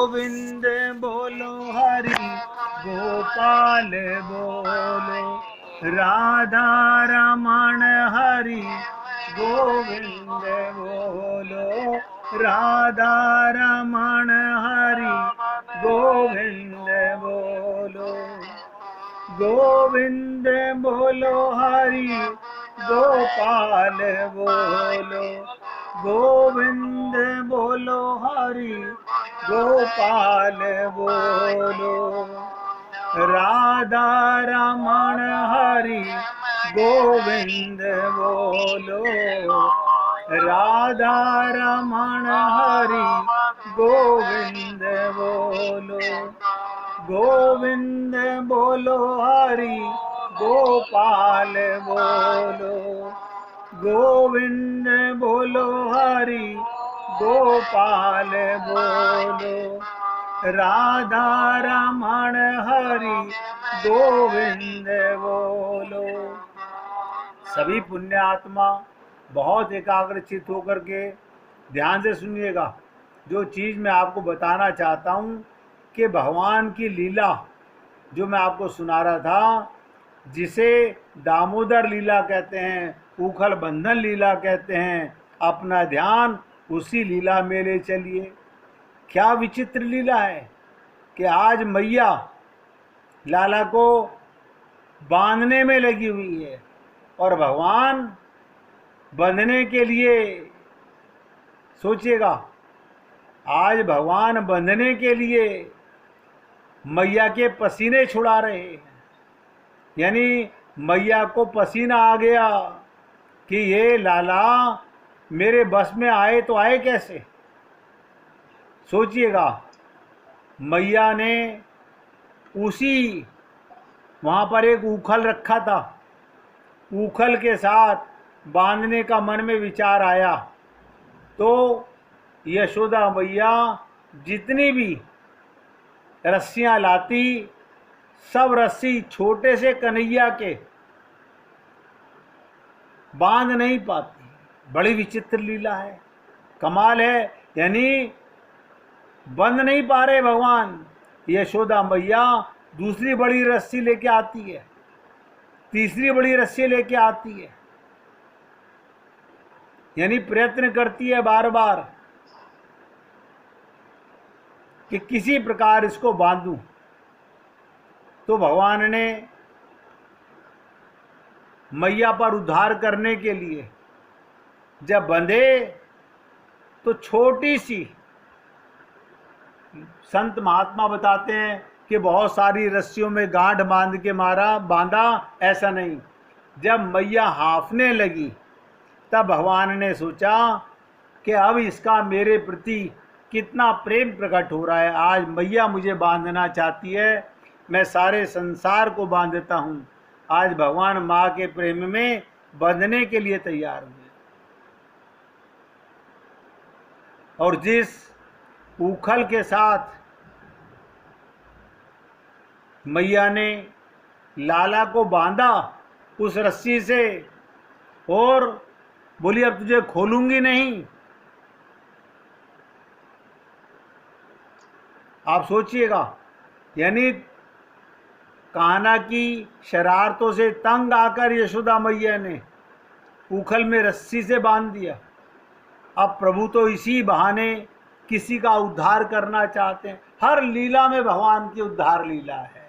गोविंद बोलो हरि गोपाल बोलो, राधा रमण हरि गोविंद बोलो, राधा रमण हरि गोविंद बोलो, गोविंद बोलो हरि गोपाल बोलो, गोविंद बोलो हरि गोपाल बोलो, राधा रमण हरि गोविंद बोलो, राधा रमण हरि गोविंद बोलो, गोविंद बोलो हरि गोपाल बोलो, गोविंद बोलो हरि गोपाल बोलो, राधा रमण हरि गोविंद बोलो। सभी पुण्यात्मा बहुत एकाग्रचित होकर के ध्यान से सुनिएगा। जो चीज़ मैं आपको बताना चाहता हूँ कि भगवान की लीला जो मैं आपको सुना रहा था, जिसे दामोदर लीला कहते हैं, उखल बंधन लीला कहते हैं, अपना ध्यान उसी लीला में ले चलिए। क्या विचित्र लीला है कि आज मैया लाला को बांधने में लगी हुई है और भगवान बंधने के लिए, सोचिएगा, आज भगवान बंधने के लिए मैया के पसीने छुड़ा रहे हैं। यानी मैया को पसीना आ गया कि ये लाला मेरे बस में आए तो आए कैसे। सोचिएगा, मैया ने उसी वहाँ पर एक उखल रखा था, उखल के साथ बांधने का मन में विचार आया तो यशोदा मैया जितनी भी रस्सियाँ लाती, सब रस्सी छोटे से कन्हैया के बांध नहीं पाती। बड़ी विचित्र लीला है, कमाल है। यानी बंध नहीं पा रहे भगवान, यशोदा मैया दूसरी बड़ी रस्सी लेके आती है, तीसरी बड़ी रस्सी लेके आती है, यानी प्रयत्न करती है बार बार कि किसी प्रकार इसको बांधूं। तो भगवान ने मैया पर उद्धार करने के लिए जब बंधे तो छोटी सी, संत महात्मा बताते हैं कि बहुत सारी रस्सियों में गांठ बांध के बांधा, ऐसा नहीं। जब मैया हाँफने लगी तब भगवान ने सोचा कि अब इसका मेरे प्रति कितना प्रेम प्रकट हो रहा है। आज मैया मुझे बांधना चाहती है, मैं सारे संसार को बांधता हूँ। आज भगवान माँ के प्रेम में बंधने के लिए तैयार हुए। और जिस उखल के साथ मैया ने लाला को बांधा उस रस्सी से, और बोली अब तुझे खोलूंगी नहीं। आप सोचिएगा, यानी कान्हा की शरारतों से तंग आकर यशोदा मैया ने उखल में रस्सी से बांध दिया। अब प्रभु तो इसी बहाने किसी का उद्धार करना चाहते हैं। हर लीला में भगवान की उद्धार लीला है।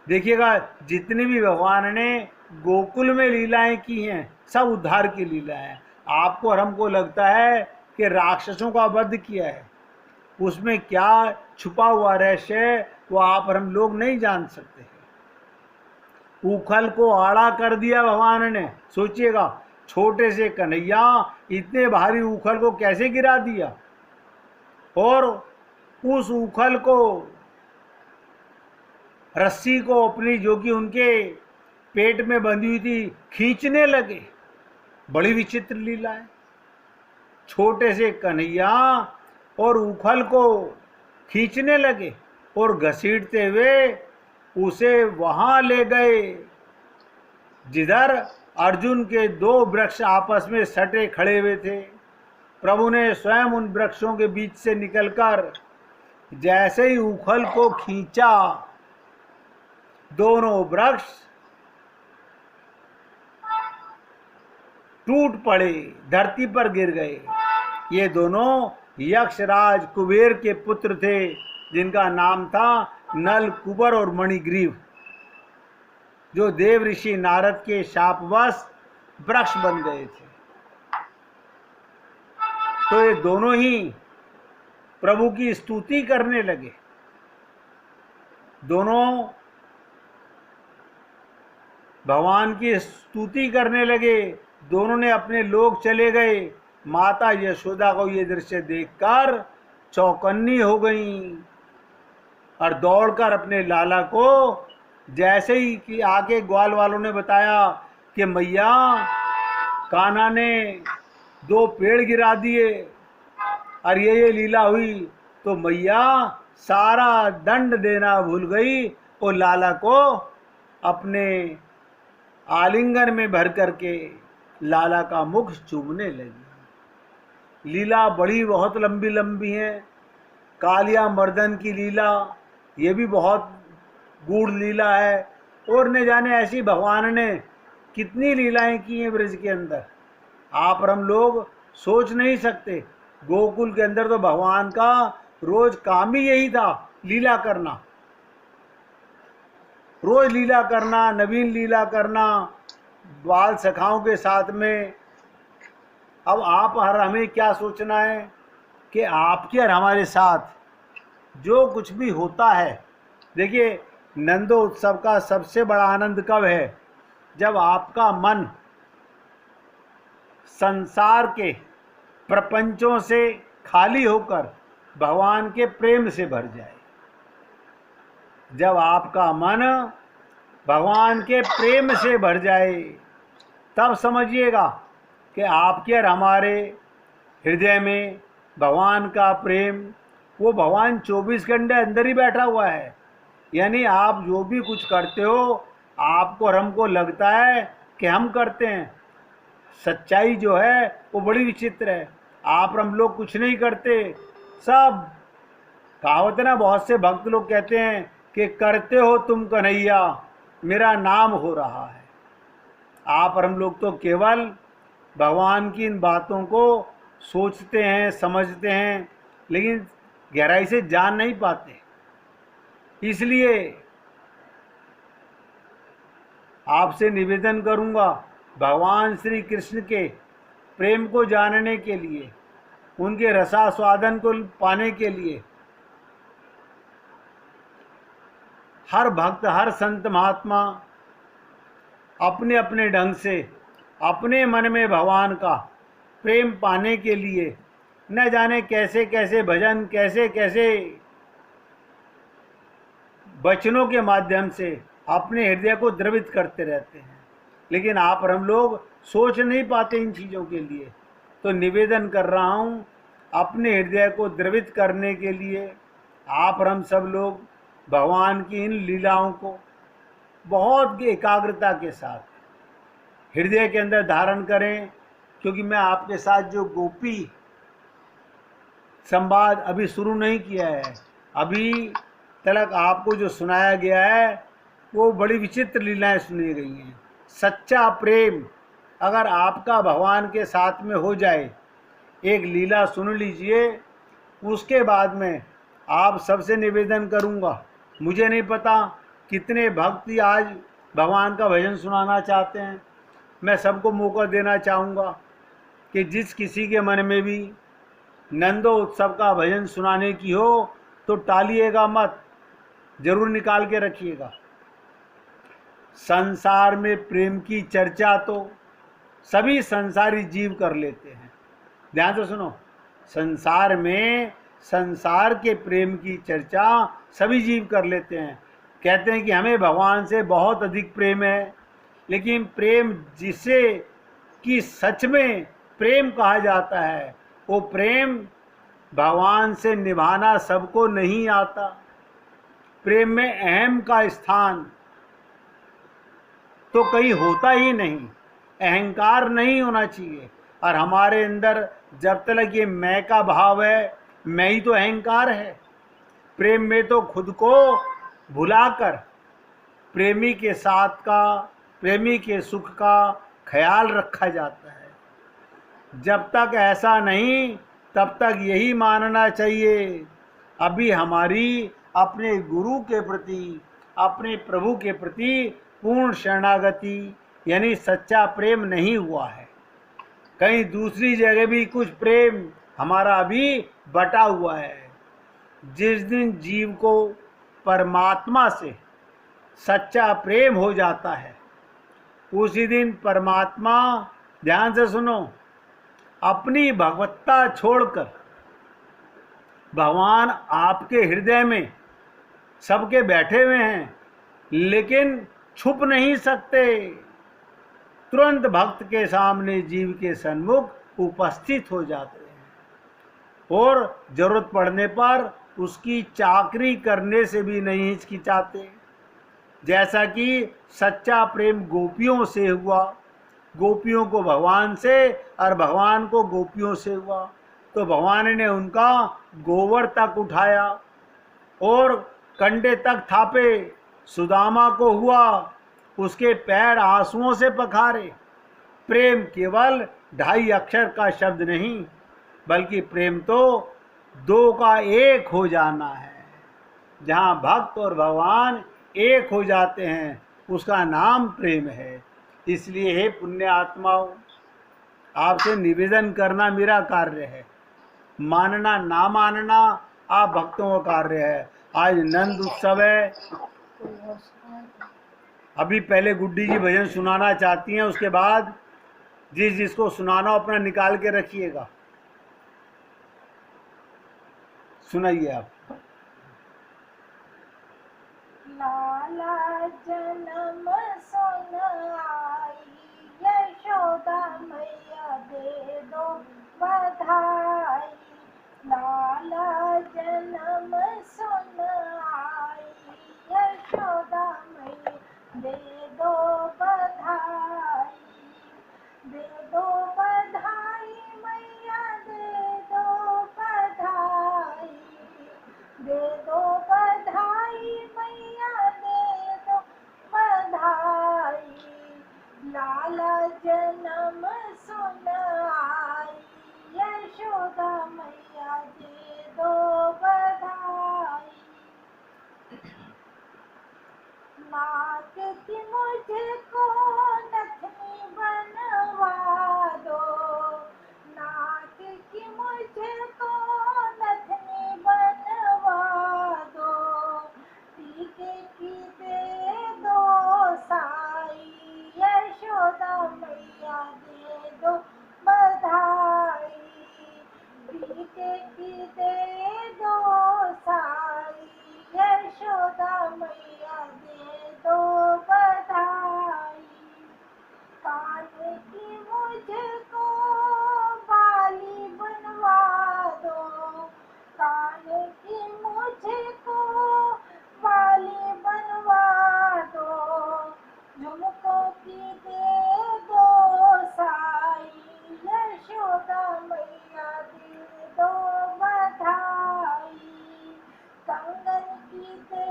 देखिएगा, जितनी भी भगवान ने गोकुल में लीलाएं की हैं, सब उद्धार की लीला है। आपको और हमको लगता है कि राक्षसों का वध किया है, उसमें क्या छुपा हुआ रहस्य है वो आप और हम लोग नहीं जान सकते हैं। उखल को आड़ा कर दिया भगवान ने। सोचिएगा, छोटे से कन्हैया इतने भारी उखल को कैसे गिरा दिया, और उस उखल को, रस्सी को अपनी, जो कि उनके पेट में बंधी हुई थी, खींचने लगे। बड़ी विचित्र लीला है। छोटे से कन्हैया और उखल को खींचने लगे और घसीटते हुए उसे वहां ले गए जिधर अर्जुन के दो वृक्ष आपस में सटे खड़े हुए थे। प्रभु ने स्वयं उन वृक्षों के बीच से निकलकर जैसे ही उखल को खींचा, दोनों वृक्ष टूट पड़े, धरती पर गिर गए। ये दोनों यक्षराज कुबेर के पुत्र थे, जिनका नाम था नल, कुबर और मणिग्रीव, जो देव ऋषि नारद के शापवश वृक्ष बन गए थे। तो ये दोनों ही प्रभु की स्तुति करने लगे। दोनों भगवान की स्तुति करने लगे। दोनों ने अपने लोक चले गए। माता यशोदा को ये दृश्य देखकर चौकन्नी हो गई और दौड़कर अपने लाला को, जैसे ही कि आगे ग्वाल वालों ने बताया कि मैया कान्हा ने 2 पेड़ गिरा दिए और ये लीला हुई, तो मैया सारा दंड देना भूल गई और लाला को अपने आलिंगन में भर करके लाला का मुख चूमने लगी। लीला बड़ी बहुत लंबी लंबी है। कालिया मर्दन की लीला, ये भी बहुत गूढ़ लीला है। और न जाने ऐसी भगवान ने कितनी लीलाएं की हैं ब्रज के अंदर, आप और हम लोग सोच नहीं सकते। गोकुल के अंदर तो भगवान का रोज काम ही यही था, लीला करना, रोज लीला करना, नवीन लीला करना बाल सखाओं के साथ में। अब आप और हमें क्या सोचना है कि आपके और हमारे साथ जो कुछ भी होता है, देखिए नंदो उत्सव का सबसे बड़ा आनंद कब है? जब आपका मन संसार के प्रपंचों से खाली होकर भगवान के प्रेम से भर जाए। जब आपका मन भगवान के प्रेम से भर जाए, तब समझिएगा कि आपके और हमारे हृदय में भगवान का प्रेम, वो भगवान 24 घंटे अंदर ही बैठा हुआ है। यानी आप जो भी कुछ करते हो, आपको और हमको लगता है कि हम करते हैं। सच्चाई जो है वो बड़ी विचित्र है। आप और हम लोग कुछ नहीं करते। सब कहावत है ना, बहुत से भक्त लोग कहते हैं कि करते हो तुम कन्हैया, मेरा नाम हो रहा है। आप और हम लोग तो केवल भगवान की इन बातों को सोचते हैं, समझते हैं, लेकिन गहराई से जान नहीं पाते। इसलिए आपसे निवेदन करूंगा, भगवान श्री कृष्ण के प्रेम को जानने के लिए, उनके रसास्वादन को पाने के लिए हर भक्त, हर संत महात्मा अपने अपने ढंग से अपने मन में भगवान का प्रेम पाने के लिए न जाने कैसे कैसे भजन, कैसे कैसे वचनों के माध्यम से अपने हृदय को द्रवित करते रहते हैं। लेकिन आप और हम लोग सोच नहीं पाते इन चीज़ों के लिए। तो निवेदन कर रहा हूँ, अपने हृदय को द्रवित करने के लिए आप और हम सब लोग भगवान की इन लीलाओं को बहुत एकाग्रता के साथ हृदय के अंदर धारण करें। क्योंकि मैं आपके साथ जो गोपी संवाद अभी शुरू नहीं किया है, अभी तक आपको जो सुनाया गया है वो बड़ी विचित्र लीलाएं सुनी गई हैं। सच्चा प्रेम अगर आपका भगवान के साथ में हो जाए, एक लीला सुन लीजिए, उसके बाद में आप सबसे निवेदन करूंगा, मुझे नहीं पता कितने भक्त आज भगवान का भजन सुनाना चाहते हैं। मैं सबको मौका देना चाहूँगा कि जिस किसी के मन में भी नंदो उत्सव का भजन सुनाने की हो तो टालिएगा मत, जरूर निकाल के रखिएगा। संसार में प्रेम की चर्चा तो सभी संसारी जीव कर लेते हैं। ध्यान से सुनो, संसार में संसार के प्रेम की चर्चा सभी जीव कर लेते हैं। कहते हैं कि हमें भगवान से बहुत अधिक प्रेम है, लेकिन प्रेम जिसे कि सच में प्रेम कहा जाता है, वो प्रेम भगवान से निभाना सबको नहीं आता। प्रेम में अहम का स्थान तो कहीं होता ही नहीं, अहंकार नहीं होना चाहिए। और हमारे अंदर जब तक ये मैं का भाव है, मैं ही तो अहंकार है। प्रेम में तो खुद को भुलाकर प्रेमी के साथ का, प्रेमी के सुख का ख्याल रखा जाता है। जब तक ऐसा नहीं, तब तक यही मानना चाहिए अभी हमारी अपने गुरु के प्रति, अपने प्रभु के प्रति पूर्ण शरणागति यानी सच्चा प्रेम नहीं हुआ है। कहीं दूसरी जगह भी कुछ प्रेम हमारा अभी बटा हुआ है। जिस दिन जीव को परमात्मा से सच्चा प्रेम हो जाता है, उसी दिन परमात्मा, ध्यान से सुनो, अपनी भगवत्ता छोड़कर भगवान आपके हृदय में सबके बैठे हुए हैं, लेकिन छुप नहीं सकते। तुरंत भक्त के सामने, जीव के सन्मुख उपस्थित हो जाते हैं और जरूरत पड़ने पर उसकी चाकरी करने से भी नहीं हिचकिचाते। जैसा कि सच्चा प्रेम गोपियों से हुआ, गोपियों को भगवान से और भगवान को गोपियों से हुआ, तो भगवान ने उनका गोबर तक उठाया और कंडे तक थापे। सुदामा को हुआ, उसके पैर आंसुओं से पखारे। प्रेम केवल 2.5 अक्षर का शब्द नहीं, बल्कि प्रेम तो 2 का एक हो जाना है। जहाँ भक्त और भगवान एक हो जाते हैं, उसका नाम प्रेम है। इसलिए हे पुण्य आत्माओं, आपसे निवेदन करना मेरा कार्य है, मानना ना मानना आप भक्तों का कार्य है। आज नंद उत्सव है। अभी पहले गुड्डी जी भजन सुनाना चाहती हैं, उसके बाद जिसको सुनाना अपना निकाल के रखिएगा। सुनाइए आप। लाला जन्म सुन आई, यशोदा मैया दे दो बधाई। लाला जन्म सुन आई, यशोदा मैया दे दो बधाई। दे दो बधाई मैया, दे दो बधाई। दे दो बधाई मैया, दे दो बधाई। लाला जन्म सुन आई, यशोदा मैया दे दो बधाई। नाक की मुझको नथनी बनवा दो, नाक की मुझको नथनी बनवा दो। टीके की दे दो साई, यशोदा मैया दे दो बधाई। टीके की दे दो साई, यशोदा मैया दे दो बधाई। कान की मुझको बाली बनवा दो, कान की मुझको बाली बनवा दो। झुमकों की दे दो साई, यशोदा मैया दे दो बधाई। कंगन की दे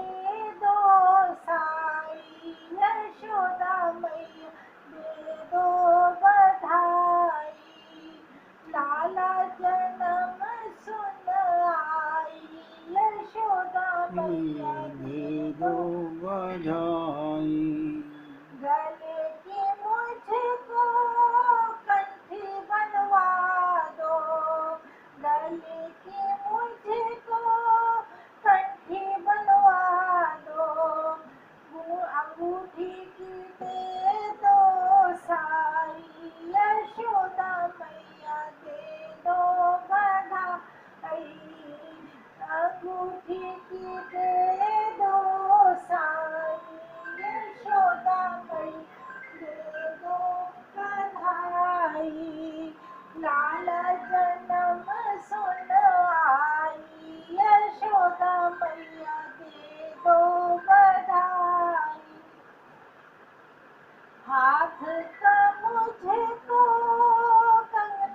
दो साई, यशोदा मैया दे दो बधाई। लाला जन्म सुन आई, यशोदा मैया दे दो बधाई। गले की मुझको कंठी बनवा दो, गले की मुझको कंठी बनवा दो। अंगूठी की दे दो साई, यशोदा मैया दे दो बधाई। अंगूठी की दे दो साई, यशोदा मैया दे दो बधाई। लाला जन्म सुन आई, यशोदा मैया दे दो बधाई। हाथ का मुझको कंगन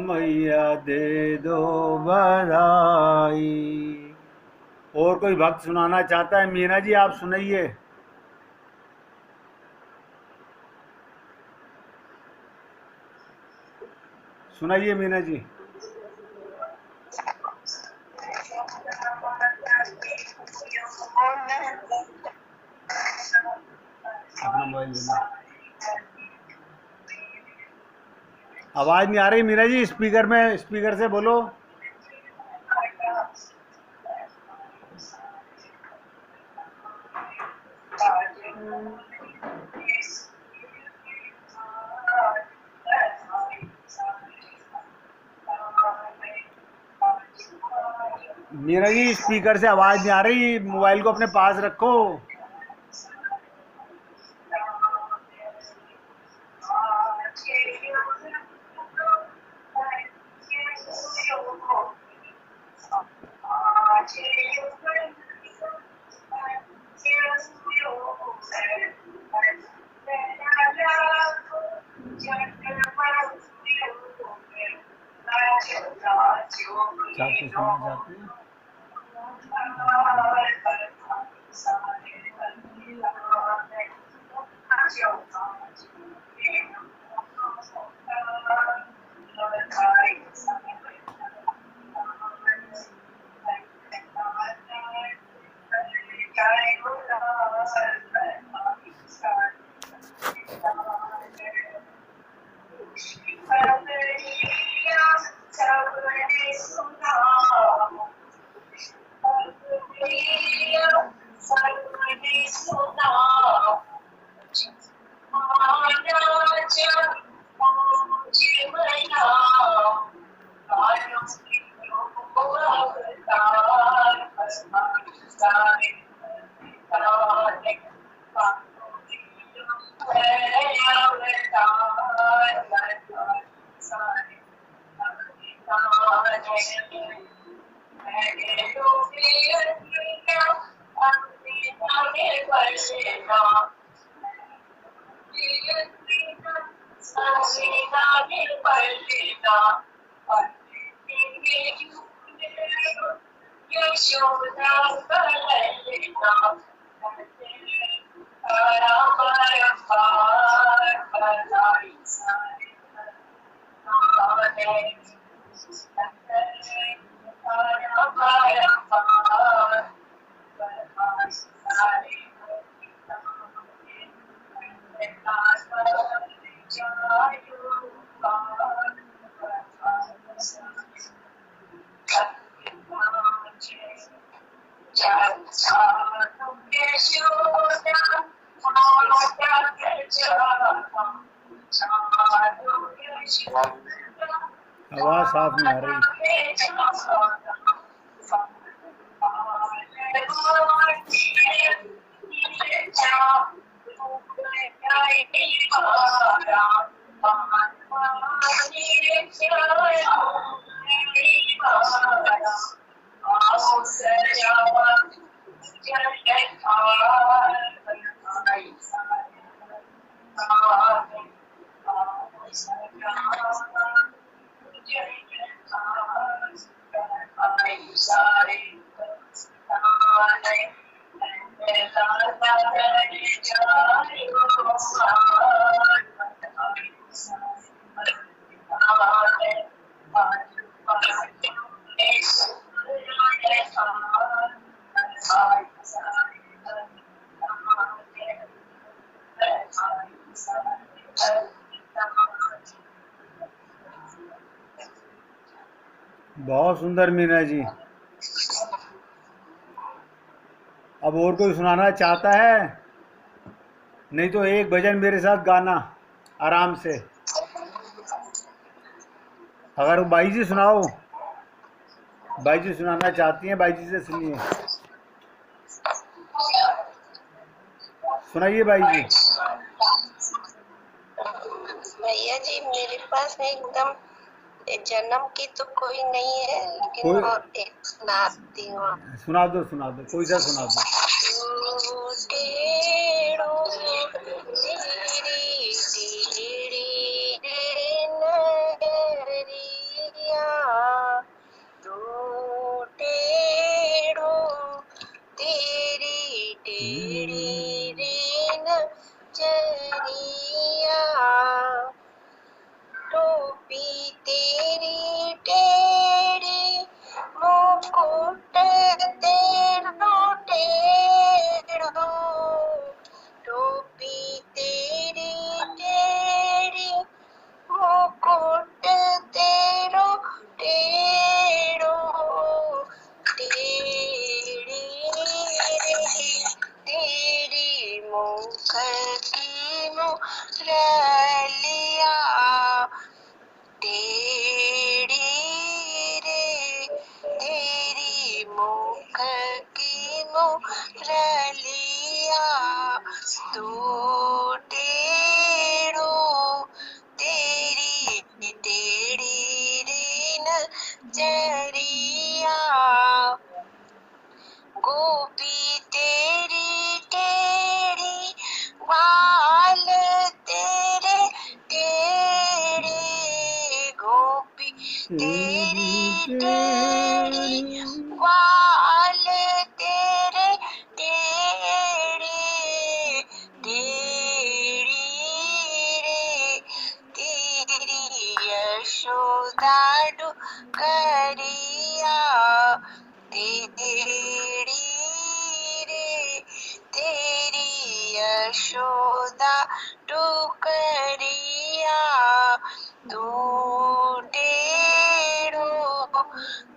मैया दे दो बधाई। और कोई भक्त सुनाना चाहता है? मीना जी आप सुनाइए। सुनाइए मीना जी। अपना मोबाइल देना। आवाज नहीं आ रही मीना जी, स्पीकर में, स्पीकर से बोलो। मीना जी स्पीकर से आवाज नहीं आ रही, मोबाइल को अपने पास रखो। चाची सुनना चाहती हैं? आवाज साफ नहीं आ रही। बहुत सुंदर मीना जी। अब और कोई सुनाना चाहता है? नहीं तो एक भजन मेरे साथ गाना आराम से। अगर बाई जी सुनाओ, बाई जी सुनाना चाहती हैं, बाई जी से सुनिए। सुनाइए बाई जी। भैया जी मेरे पास एकदम जन्म की तो कोई नहीं है, लेकिन कोई और एक सुनाती हूँ। सुना दो, सुना दो, कोई सा सुना दो। टेढ़ो तेरी टेढ़ी नगरिया मुरलिया टेढ़ी रे तेरी मुख की मुरलिया तू टेढ़ो तेरी टेढ़ी रे नजरिया गोपी तेरी टेढ़ी बाल तेरे टेढ़े गोपी तेरी टेढ़ी बाल तेरे टेढ़े टेढ़ी रे तेरी यशोदा डुकरिया टेढ़ी रे तेरी यशोदा डुकरिया तू टेढ़ो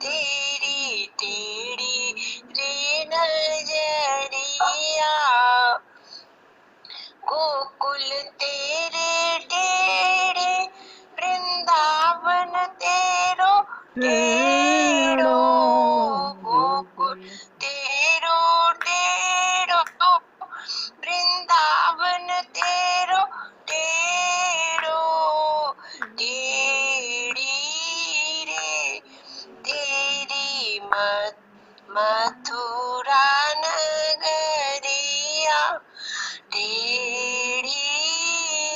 तेरी टेढ़ी रे नजरिया गोकुल तेरे टेढ़े वृंदावन तेरो टेढ़ो गोकुल तेरो टेढ़ो वृंदावन तेरो टेढ़ो टेढ़ी रे तेरी मथुरा नगरिया टेढ़ी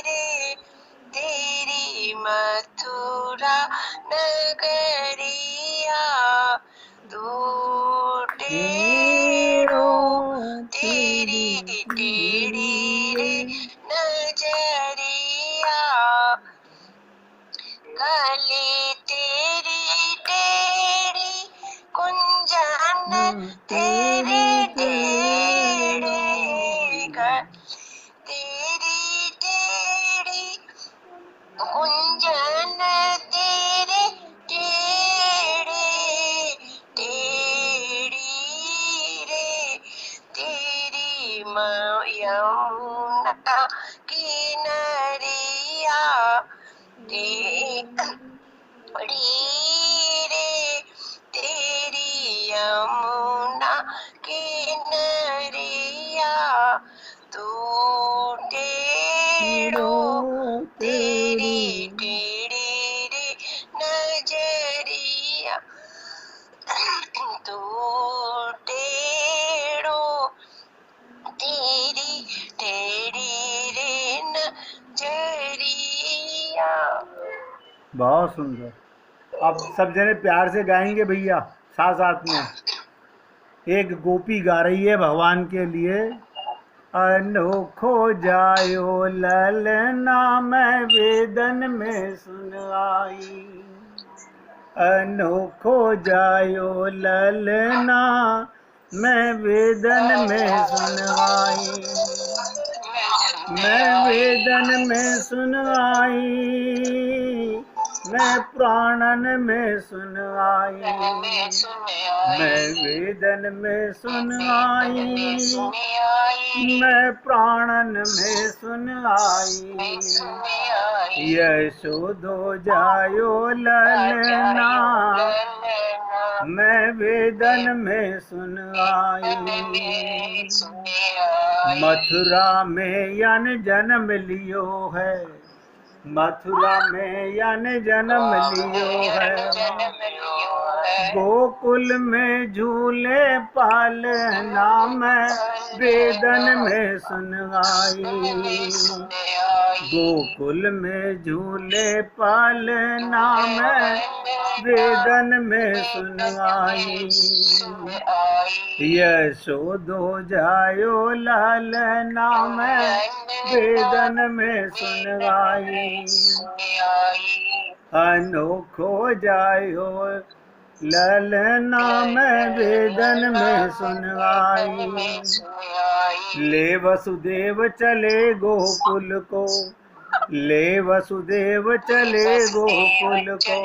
रे तेरी मथुरा नगरिया तू टेढ़ो तेरी टेढ़ी रे नजरिया गली तेरी टेढ़ी कुंजन तेरे टेढ़े तेरी टेढ़ी कुंजन तेरे टेढ़े टेढ़ी रे तेरी यमुना किनरिया टेढ़ी रे तेरी यमुना किनरिया तू टेढ़ो तेरी टेढ़ी रे नजरिया तू टेढ़ो तेरी टेढ़ी रे नजरिया। बहुत सुंदर। अब सब जने प्यार से गाएंगे भैया, साथ साथ में। एक गोपी गा रही है भगवान के लिए। अनोखो जायो ललना मैं वेदन में सुन आई, अनोखो जायो ललना मैं वेदन में सुन आई, मैं वेदन में सुन आई, मैं प्राणन में सुन आई, मैं वेदन में सुन आई, मैं प्राणन में सुन आई, यशोदो जायो ललना मैं वेदन में सुन आई, मथुरा में यन जन्म लियो है, मथुरा में यन जन्म लियो है, गोकुल में झूले पालना मैं वेदन में सुन आई, गोकुल में झूले पालना मैं वेदन में सुन आई, यशोदो जायो लालना मैं वेदन में सुन आई, अनोखो जायो ललना मैं वेदन में सुन आई, ले वसुदेव चले गोकुल को, ले वसुदेव चले गोकुल को,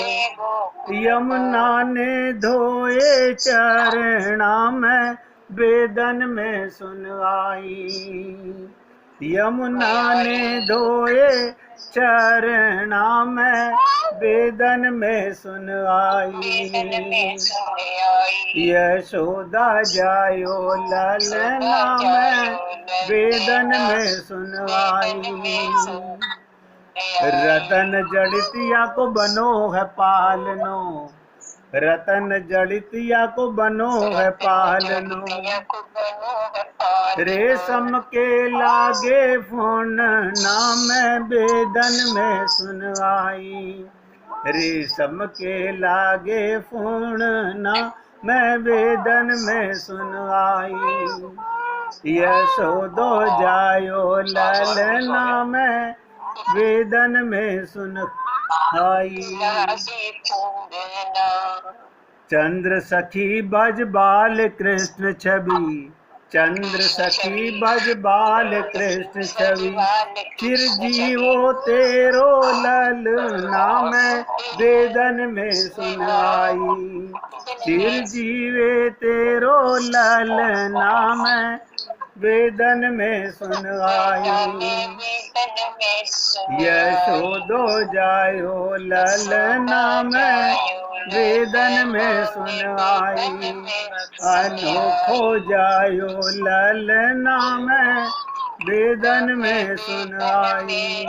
यमुना ने धोए चरणा मैं वेदन में सुन आई, यमुना ने धोए चरणा में, वेदन में सुन आई। यशोदा जायो ललना में, वेदन में सुन आई। रतन जड़ितिया को बनो है पालनो, रतन जड़ितिया को बनो है पालनो। रेशम के लागे फून नाम वेदन में सुन आई। रेशम के लागे फून ना मैं वेदन में सुन आई। यशोदो जायो ललना में, वेदन में सुन आई। चंद्र सखी बज बाल कृष्ण छवि, चंद्र सखी बज बाल कृष्ण छवि। चिरजीवो तेरो ललना में, वेदन में सुन आई। चिरजीवे तेरो ललना में, वेदन में सुन आई। यशोदो जायो ललना में, वेदन में सुन आई। अनोखो जायो ललना में, वेदन में सुन आई।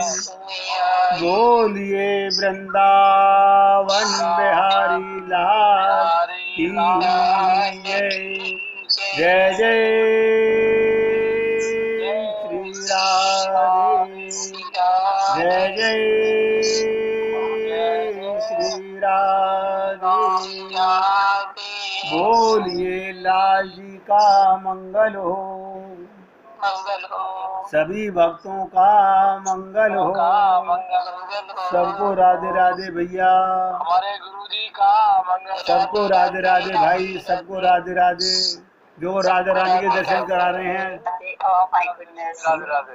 बोलिए वृंदावन बिहारी लाल की जय। जय जय श्री राधे, जय जय श्री राधे। बोलिए लाल जी का मंगल हो, मंगल हो, सभी भक्तों का मंगल हो। सबको राधे राधे भैया, हमारे गुरु जी का मंगल। सबको राधे राधे भाई, सबको राधे राधे। जो राधा रानी के दर्शन करा रहे हैं। Oh my goodness. Radhe Radhe.